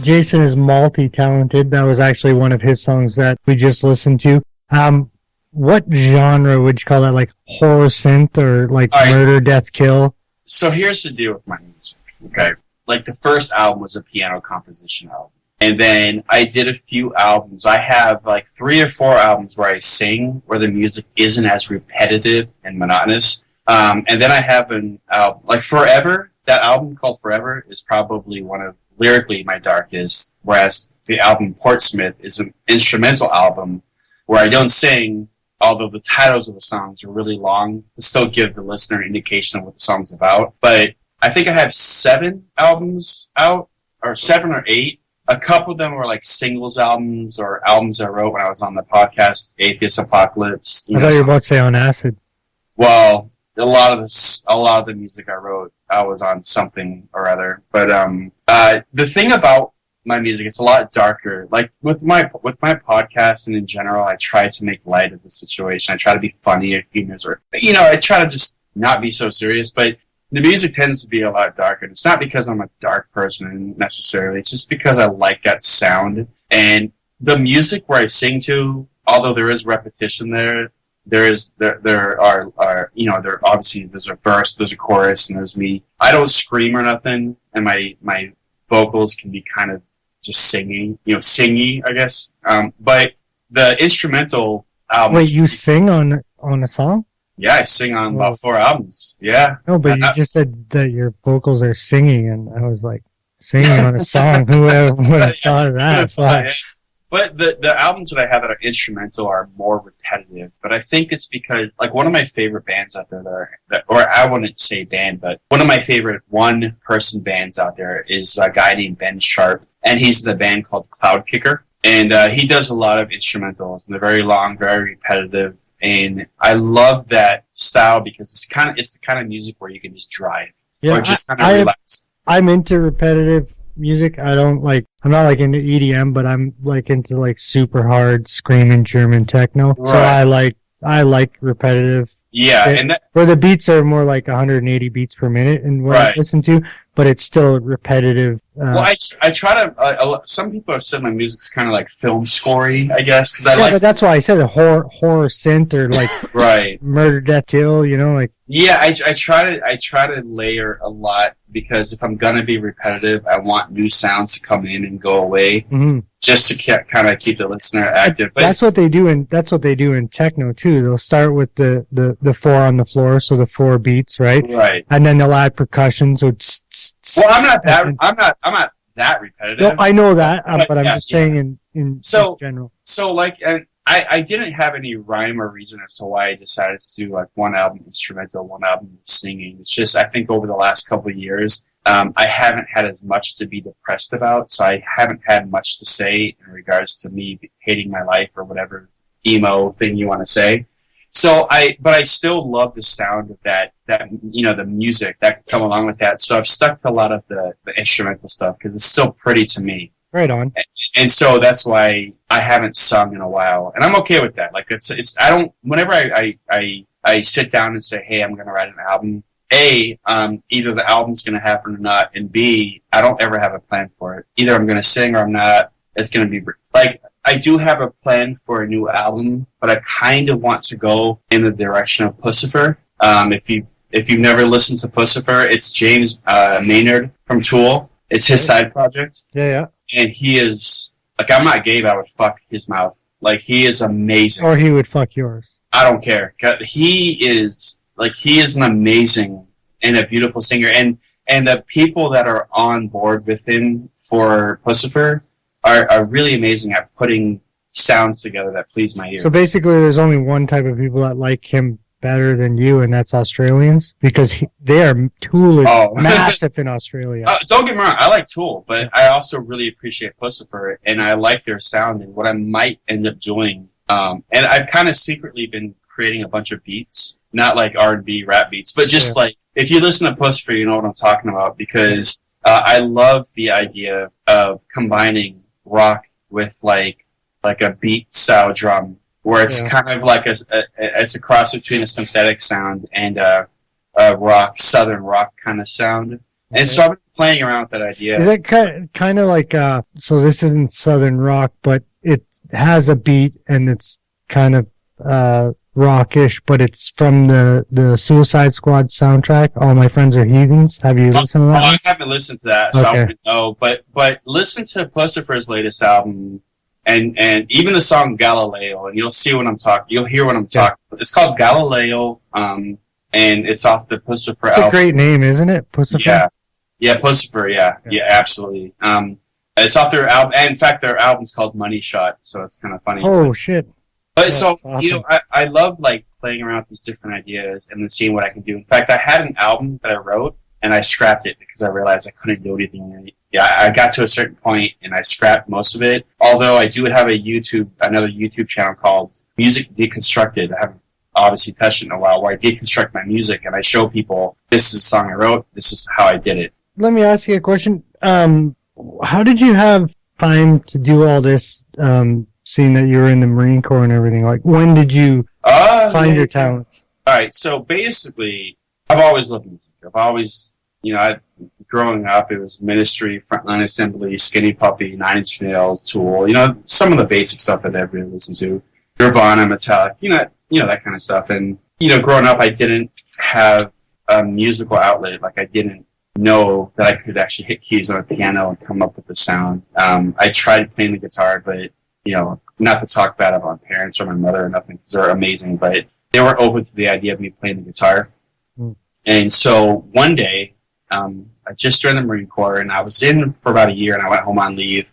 Jason is multi-talented. That was actually one of his songs that we just listened to. What genre would you call that? Like horror synth or like murder, death, kill? So here's the deal with my music, okay? Like the first album was a piano composition album. And then I did a few albums. I have like 3 or 4 albums where I sing, where the music isn't as repetitive and monotonous. And then I have an album, like Forever, that album called Forever is probably one of lyrically my darkest, whereas the album Portsmouth is an instrumental album where I don't sing, although the titles of the songs are really long to still give the listener an indication of what the song's about. But I think I have 7 albums out, or 7 or 8. A couple of them were like singles albums or albums I wrote when I was on the podcast, Atheist Apocalypse. I thought you were about to say On Acid. Well, a lot of the music I wrote, I was on something or other. But the thing about my music, it's a lot darker. Like with my podcast and in general, I try to make light of the situation. I try to be funny at humans, or I try to just not be so serious. But the music tends to be a lot darker. It's not because I'm a dark person necessarily. It's just because I like that sound. And the music where I sing to, although there is repetition there are you know, there obviously there's a verse, there's a chorus, and there's me. I don't scream or nothing, and my vocals can be kind of just singing, you know, singy, I guess. But the instrumental albums. Wait, you sing on a song? Yeah, I sing on about 4 albums. Yeah. No, but you just said that your vocals are singing, and I was like, singing on a song? Who would have thought of that? So, but the albums that I have that are instrumental are more repetitive. But I think it's because, like, one of my favorite bands out there or I wouldn't say band, but one of my favorite one-person bands out there is a guy named Ben Sharp, and he's in a band called Cloud Kicker. And he does a lot of instrumentals, and they're very long, very repetitive. And I love that style because it's the kind of music where you can just drive or just kind of relax. I'm into repetitive music. I'm not like into EDM, but I'm like into like super hard screaming German techno. Right. So I like repetitive. Yeah, where the beats are more like 180 beats per minute, and what I listen to, but it's still repetitive. Well, I try to. Some people have said my music's kind of like film scory, I guess. But that's why I said a horror synth or like right, murder, death, kill. You know, like yeah. I try to layer a lot because if I'm gonna be repetitive, I want new sounds to come in and go away. Mm-hmm. Just to kind of keep the listener active. But that's what they do in techno too. They'll start with the 4 on the floor, so the 4 beats, right? Right. And then they'll add percussion. So well, I'm not that repetitive. No, I know that, but I'm just saying in general. So like, and I didn't have any rhyme or reason as to why I decided to do like one album instrumental, one album singing. It's just I think over the last couple of years. I haven't had as much to be depressed about, so I haven't had much to say in regards to me hating my life or whatever emo thing you want to say. But I still love the sound of that, you know, the music that can come along with that. So I've stuck to a lot of the instrumental stuff because it's still pretty to me. Right on. And so that's why I haven't sung in a while, and I'm okay with that. Like I don't. Whenever I sit down and say, hey, I'm going to write an album. A, either the album's going to happen or not, and B, I don't ever have a plan for it. Either I'm going to sing or I'm not. It's going to be like I do have a plan for a new album, but I kind of want to go in the direction of Puscifer. If you've never listened to Puscifer, it's James Maynard from Tool. It's his side project. Yeah. And he is like, I'm not gay, but I would fuck his mouth. Like, he is amazing. Or he would fuck yours. I don't care. He is an amazing and a beautiful singer, and the people that are on board with him for Puscifer are really amazing at putting sounds together that please my ears. So basically, there's only one type of people that like him better than you, and that's Australians, because Tool is massive in Australia. Don't get me wrong, I like Tool, but I also really appreciate Puscifer, and I like their sound. And what I might end up doing, and I've kind of secretly been creating a bunch of beats. Not like R&B rap beats, but just like, if you listen to Puscifer, you know what I'm talking about, because I love the idea of combining rock with like a beat style drum, where it's kind of like it's a cross between a synthetic sound and a southern rock kind of sound. And so I've been playing around with that idea. Is it kind of like, so this isn't southern rock, but it has a beat and it's kind of, rockish, but it's from the Suicide Squad soundtrack. All My Friends Are Heathens. Have you listened to that? I haven't listened to that, so I don't know. But listen to Puscifer's latest album, and even the song Galileo, and you'll see what I'm talking. You'll hear what I'm talking. It's called Galileo, and it's off the Puscifer album. It's a great name, isn't it? Puscifer. Yeah, Puscifer. Yeah, absolutely. It's off their album. And in fact, their album's called Money Shot, so it's kind of funny. Oh shit. But so, awesome. You know, I love like playing around with these different ideas and then seeing what I can do. In fact, I had an album that I wrote and I scrapped it because I realized I couldn't do anything. Yeah, I got to a certain point and I scrapped most of it. Although I do have another YouTube channel called Music Deconstructed. I haven't obviously touched it in a while, where I deconstruct my music and I show people, this is a song I wrote, this is how I did it. Let me ask you a question. How did you have time to do all this, seeing that you were in the Marine Corps and everything? Like, when did you find your talents? All right, so basically, I've always loved music. I've always, growing up, it was Ministry, Frontline Assembly, Skinny Puppy, Nine Inch Nails, Tool, some of the basic stuff that everybody listened to. Nirvana, Metallica, that kind of stuff. And, growing up, I didn't have a musical outlet. Like, I didn't know that I could actually hit keys on a piano and come up with the sound. I tried playing the guitar, but, not to talk bad about my parents or my mother or nothing, because they're amazing, but they weren't open to the idea of me playing the guitar. And so one day, I just joined the Marine Corps, and I was in for about a year, and I went home on leave.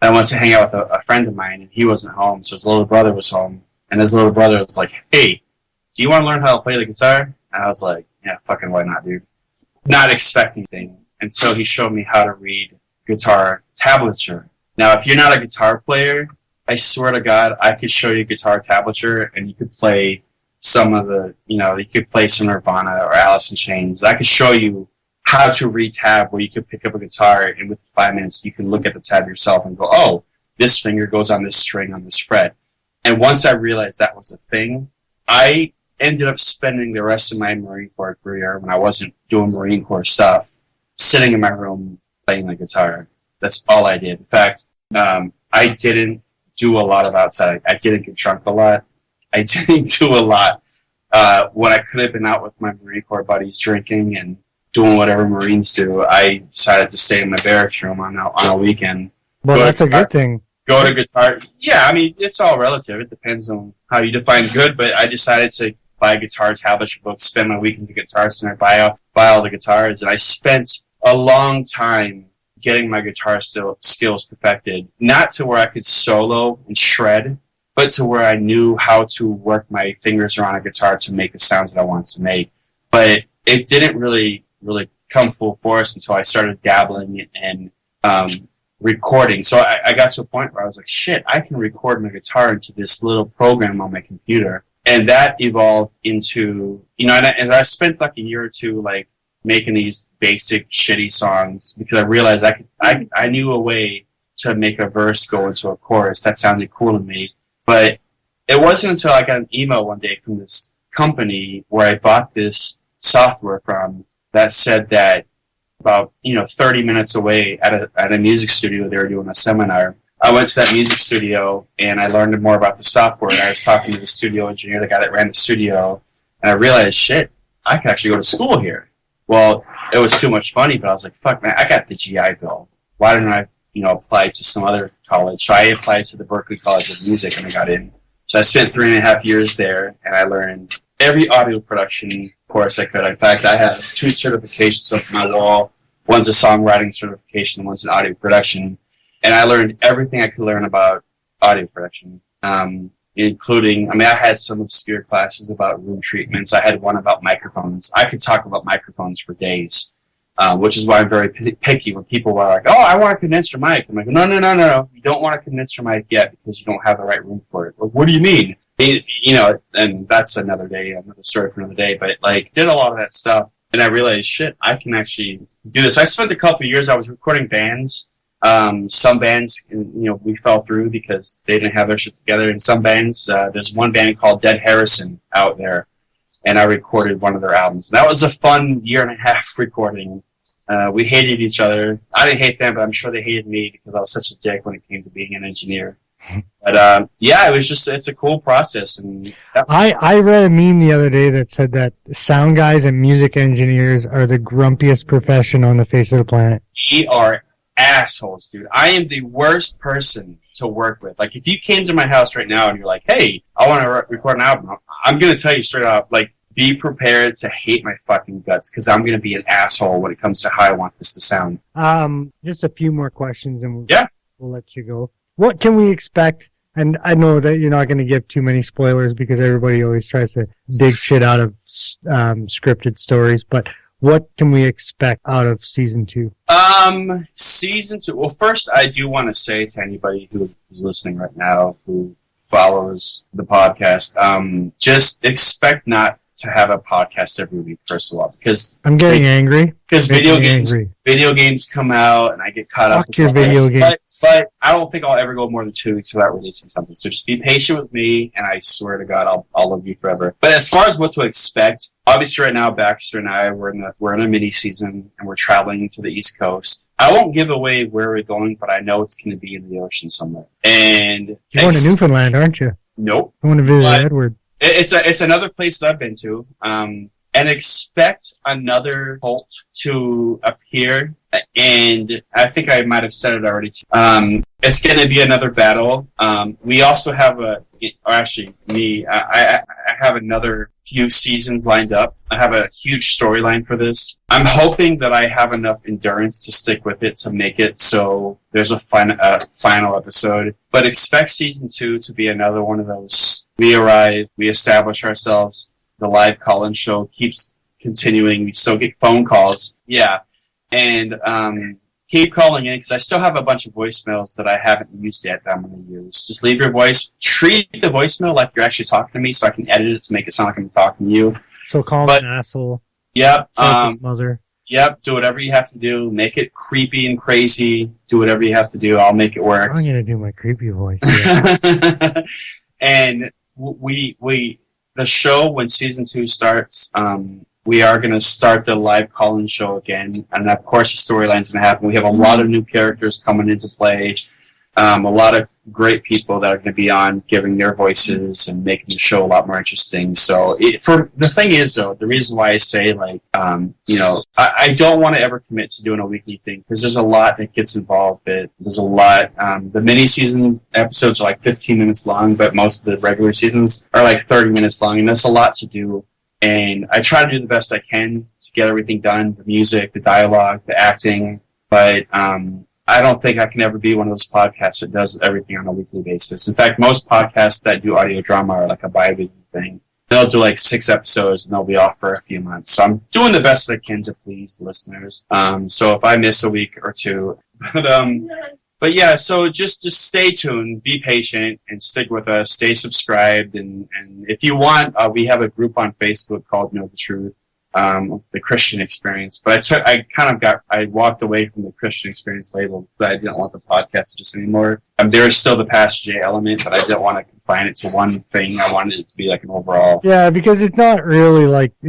And I went to hang out with a friend of mine, and he wasn't home, so his little brother was home. And his little brother was like, "Hey, do you want to learn how to play the guitar?" And I was like, "Yeah, fucking why not, dude?" Not expecting anything. And so he showed me how to read guitar tablature. Now, if you're not a guitar player, I swear to God, I could show you guitar tablature, and you could play some of the, you could play some Nirvana or Alice in Chains. I could show you how to read tab, where you could pick up a guitar, and within 5 minutes, you can look at the tab yourself and go, "Oh, this finger goes on this string on this fret." And once I realized that was a thing, I ended up spending the rest of my Marine Corps career, when I wasn't doing Marine Corps stuff, sitting in my room playing the guitar. That's all I did. In fact, I didn't do a lot of outside. I didn't get drunk a lot. I didn't do a lot when I could have been out with my Marine Corps buddies drinking and doing whatever Marines do. I decided to stay in my barracks room on a weekend. Well, that's a good thing. Go to guitar. Yeah, I mean, it's all relative. It depends on how you define good, but I decided to buy guitar tablature books, spend my weekend at the Guitar Center, buy all the guitars, and I spent a long time getting my guitar skills perfected. Not to where I could solo and shred, but to where I knew how to work my fingers around a guitar to make the sounds that I wanted to make. But it didn't really come full force until I started dabbling in recording. So I got to a point where I was like, shit, I can record my guitar into this little program on my computer. And that evolved into, and I spent like a year or two making these basic shitty songs, because I realized I knew a way to make a verse go into a chorus that sounded cool to me. But it wasn't until I got an email one day from this company where I bought this software from that said that about 30 minutes away at a music studio, they were doing a seminar. I went to that music studio and I learned more about the software, and I was talking to the studio engineer, the guy that ran the studio, and I realized, shit, I could actually go to school here. Well, it was too much money, but I was like, fuck, man, I got the GI Bill. Why didn't I, apply to some other college? So I applied to the Berklee College of Music, and I got in. So I spent 3.5 years there, and I learned every audio production course I could. In fact, I have 2 certifications up on my wall. One's a songwriting certification, and one's an audio production. And I learned everything I could learn about audio production, including, I had some obscure classes about room treatments. I had one about microphones. I could talk about microphones for days, which is why I'm very picky when people are like, "Oh, I want a condenser mic." I'm like, no. You don't want a condenser mic yet because you don't have the right room for it. Like, what do you mean? And that's another story for another day. But did a lot of that stuff, and I realized, shit, I can actually do this. I spent a couple of years. I was recording bands. Some bands, we fell through because they didn't have their shit together. And some bands, there's one band called Dead Harrison out there, and I recorded one of their albums. And that was a fun 1.5 years recording. We hated each other. I didn't hate them, but I'm sure they hated me because I was such a dick when it came to being an engineer. But it's a cool process. And I read a meme the other day that said that sound guys and music engineers are the grumpiest profession on the face of the planet. We are assholes, dude. I am the worst person to work with. If you came to my house right now and you're like, "Hey, I want to record an album," I'm going to tell you straight up, be prepared to hate my fucking guts, because I'm going to be an asshole when it comes to how I want this to sound. Just a few more questions and we'll let you go. What can we expect? And I know that you're not going to give too many spoilers because everybody always tries to dig shit out of scripted stories, but what can we expect out of season 2? Season 2. Well, first, I do want to say to anybody who is listening right now, who follows the podcast, just expect not to have a podcast every week, first of all, because I'm getting angry. Because video games come out, and I get caught up. Fuck your video games. But I don't think I'll ever go more than 2 weeks without releasing something. So just be patient with me, and I swear to God, I'll love you forever. But as far as what to expect, obviously right now, Baxter and I, we're in a mini season and we're traveling to the East Coast. I won't give away where we're going, but I know it's going to be in the ocean somewhere. And you're going to Newfoundland, aren't you? Nope. I want to visit Edward. It's another place that I've been to. And expect another cult to appear. And I think I might have said it already. It's going to be another battle. We also have I have another few seasons lined up. I have a huge storyline for this. I'm hoping that I have enough endurance to stick with it to make it so there's a final episode. But expect season 2 to be another one of those. We arrive, we establish ourselves. The live call-in show keeps continuing. We still get phone calls. Yeah. And keep calling in because I still have a bunch of voicemails that I haven't used yet that I'm going to use. Just leave your voice. Treat the voicemail like you're actually talking to me so I can edit it to make it sound like I'm talking to you. So call me an asshole. Yep. Mother. Yep. Do whatever you have to do. Make it creepy and crazy. Do whatever you have to do. I'll make it work. I'm going to do my creepy voice. Yeah. And the show, when season 2 starts, we are going to start the live call-in show again. And of course, the storyline's going to happen. We have a lot of new characters coming into play. A lot of great people that are going to be on giving their voices and making the show a lot more interesting. So the thing is, though, the reason why I say, I don't want to ever commit to doing a weekly thing because there's a lot that gets involved. There's a lot. The mini-season episodes are like 15 minutes long, but most of the regular seasons are like 30 minutes long, and that's a lot to do. And I try to do the best I can to get everything done, the music, the dialogue, the acting, but I don't think I can ever be one of those podcasts that does everything on a weekly basis. In fact, most podcasts that do audio drama are like a bi-weekly thing. They'll do like 6 episodes and they'll be off for a few months. So I'm doing the best I can to please listeners. So if I miss a week or two, but yeah, so just stay tuned, be patient, and stick with us. Stay subscribed, and if you want, we have a group on Facebook called Know the Truth, the Christian Experience. But I walked away from the Christian Experience label because I didn't want the podcast to just anymore. There is still the Pastor J element, but I didn't want to confine it to one thing. I wanted it to be like an overall. Yeah, because it's not really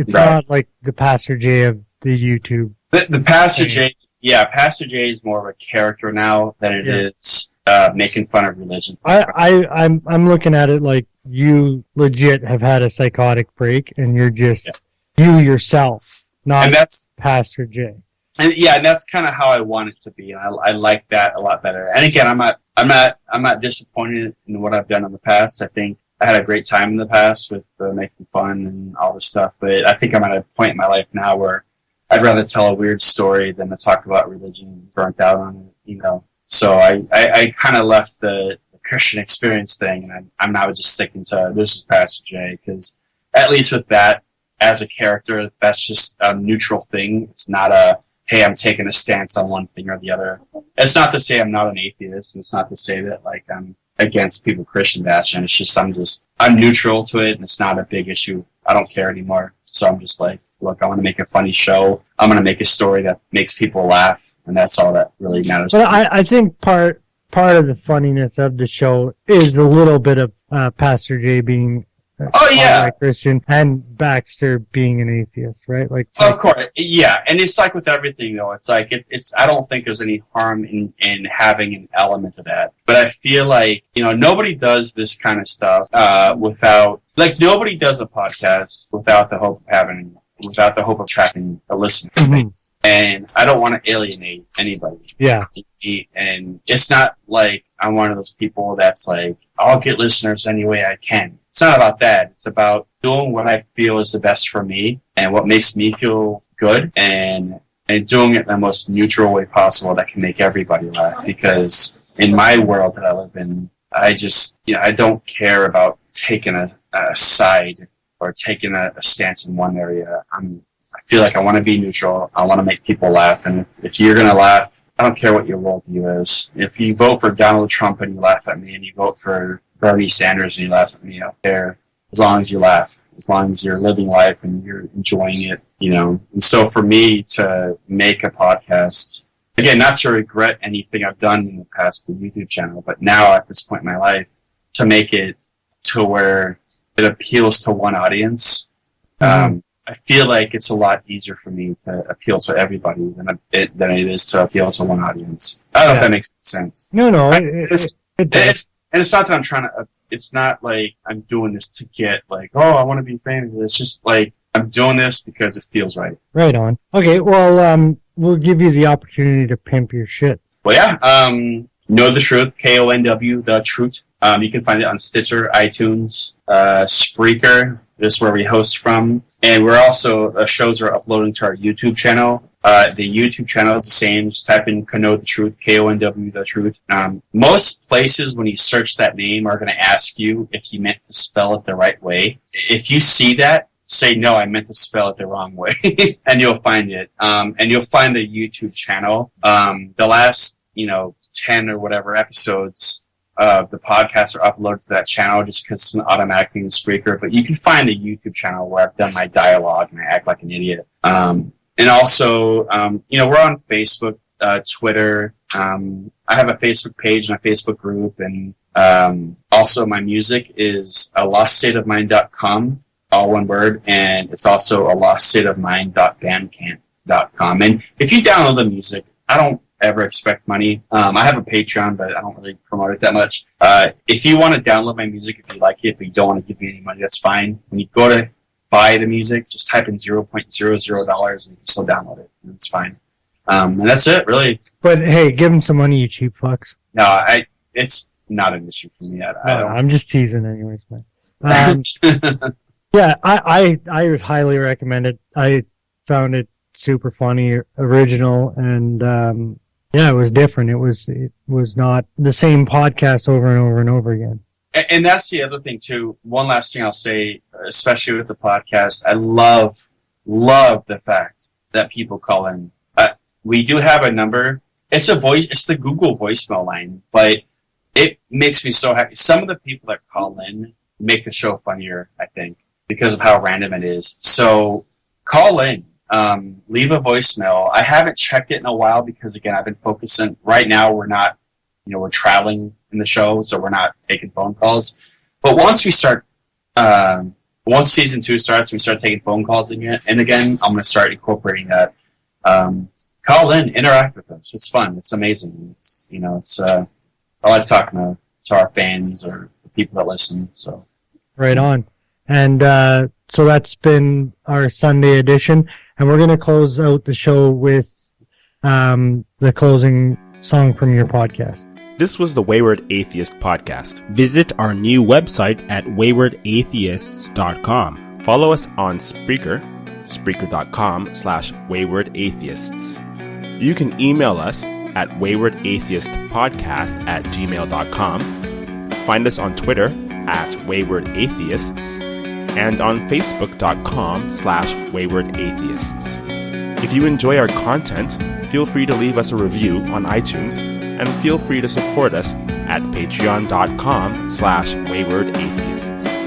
not like the Pastor J of the YouTube. The Pastor J. Yeah, Pastor J is more of a character now than it is making fun of religion. I'm looking at it like you legit have had a psychotic break, and you're just you yourself, not that's Pastor J. And that's kind of how I want it to be, and I like that a lot better. And again, I'm not disappointed in what I've done in the past. I think I had a great time in the past with making fun and all this stuff, but I think I'm at a point in my life now where I'd rather tell a weird story than to talk about religion and burnt out on it, So I kind of left the Christian Experience thing, and I'm now just sticking to this is Pastor J, because at least with that, as a character, that's just a neutral thing. It's not hey, I'm taking a stance on one thing or the other. It's not to say I'm not an atheist, and it's not to say that I'm against people Christian bashing. It's just I'm neutral to it, and it's not a big issue. I don't care anymore. So I'm just like, look, I want to make a funny show. I'm going to make a story that makes people laugh, and that's all that really matters. But I think part of the funniness of the show is a little bit of Pastor J being a Christian and Baxter being an atheist, right? Of course, yeah. And it's like with everything, though. It's like it's. I don't think there's any harm in having an element of that. But I feel like nobody does this kind of stuff without nobody does a podcast without the hope of attracting a listener. Mm-hmm. And I don't want to alienate anybody. Yeah. And it's not like I'm one of those people that's like, I'll get listeners any way I can. It's not about that. It's about doing what I feel is the best for me and what makes me feel good and doing it in the most neutral way possible that can make everybody laugh. Because in my world that I live in, I just, I don't care about taking a side or taking a stance in one area. I feel like I want to be neutral. I want to make people laugh. And if you're going to laugh, I don't care what your worldview is. If you vote for Donald Trump and you laugh at me, and you vote for Bernie Sanders and you laugh at me, I don't care. As long as you laugh, as long as you're living life and you're enjoying it, And so for me to make a podcast, again, not to regret anything I've done in the past, the YouTube channel, but now at this point in my life, to make it to where it appeals to one audience, I feel like it's a lot easier for me to appeal to everybody than it is to appeal to one audience. I don't know if that makes sense. No, it does. And it's not that I'm trying to. It's not like I'm doing this to get like, oh, I want to be famous. It's just like I'm doing this because it feels right. Right on. Okay, well, we'll give you the opportunity to pimp your shit. Well, yeah. Know the Truth, KONW, The Truth. You can find it on Stitcher, iTunes, Spreaker. This is where we host from. And we're also, shows are uploading to our YouTube channel. The YouTube channel is the same. Just type in Know the Truth, KONW, The Truth. Most places, when you search that name, are going to ask you if you meant to spell it the right way. If you see that, say, no, I meant to spell it the wrong way. And you'll find it. And you'll find the YouTube channel. The last, 10 or whatever episodes of the podcast are uploaded to that channel just because it's an automatic thing in Spreaker. But you can find the YouTube channel where I've done my dialogue and I act like an idiot. And also, we're on Facebook, Twitter. I have a Facebook page and a Facebook group. And also my music is aloststateofmind.com, all one word. And it's also aloststateofmind.bandcamp.com. And if you download the music, I don't ever expect money. I have a Patreon, but I don't really promote it that much. If you want to download my music, if you like it, but you don't want to give me any money, that's fine. When you go to buy the music, just type in $0.00 and you can still download it. And it's fine. And that's it, really. But hey, give them some money, you cheap fucks. No, it's not an issue for me. I'm just teasing anyways, man. Yeah, I would highly recommend it. I found it super funny, original, and yeah, it was different. It was not the same podcast over and over and over again. And that's the other thing too. One last thing I'll say, especially with the podcast, I love the fact that people call in. We do have a number. It's the Google voicemail line, but it makes me so happy. Some of the people that call in make the show funnier, I think, because of how random it is. So call in. Leave a voicemail. I haven't checked it in a while because, again, I've been focusing. Right now, we're not, we're traveling in the show, so we're not taking phone calls. But once we start, once season 2 starts, we start taking phone calls again. And again, I'm going to start incorporating that. Call in, interact with us. It's fun. It's amazing. It's, I like talking to our fans or the people that listen. So right on. And so that's been our Sunday edition. And we're going to close out the show with the closing song from your podcast. This was the Wayward Atheist Podcast. Visit our new website at waywardatheists.com. Follow us on Spreaker, Spreaker.com/waywardatheists. You can email us at waywardatheistpodcast@gmail.com. Find us on Twitter at waywardatheists. And on Facebook.com/waywardatheists. If you enjoy our content, feel free to leave us a review on iTunes, and feel free to support us at patreon.com/waywardatheists.